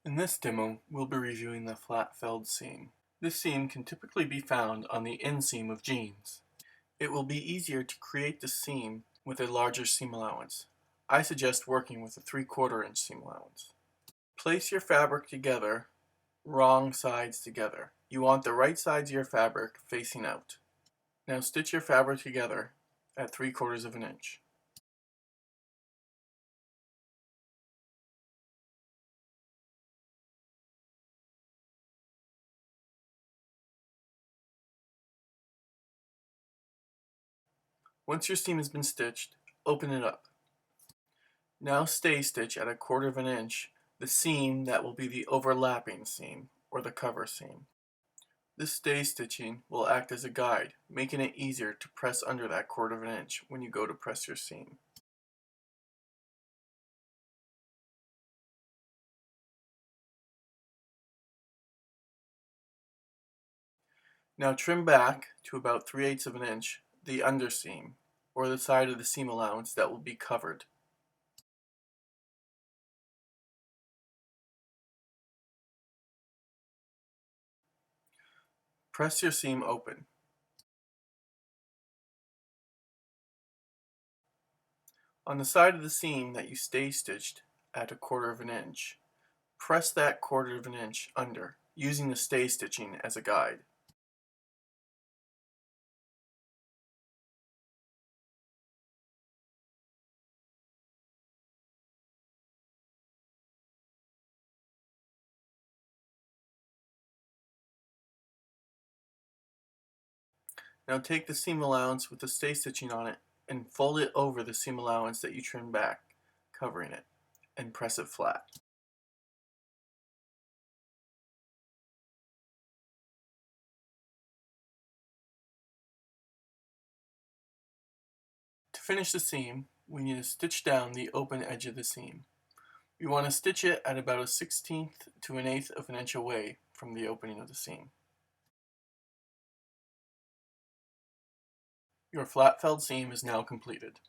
In this demo, we'll be reviewing the flat-felled seam. This seam can typically be found on the inseam of jeans. It will be easier to create the seam with a larger seam allowance. I suggest working with a 3/4 inch seam allowance. Place your fabric together, wrong sides together. You want the right sides of your fabric facing out. Now stitch your fabric together at 3/4 of an inch. Once your seam has been stitched, open it up. Now stay stitch at 1/4 of an inch the seam that will be the overlapping seam, or the cover seam. This stay stitching will act as a guide, making it easier to press under that 1/4 of an inch when you go to press your seam. Now trim back to about 3/8 of an inch the underseam, or the side of the seam allowance that will be covered. Press your seam open. On the side of the seam that you stay stitched at 1/4 of an inch, press that 1/4 of an inch under, using the stay stitching as a guide. Now take the seam allowance with the stay stitching on it and fold it over the seam allowance that you trimmed back, covering it, and press it flat. To finish the seam, we need to stitch down the open edge of the seam. We want to stitch it at about a 1/16 to 1/8 of an inch away from the opening of the seam. Your flat-felled seam is now completed.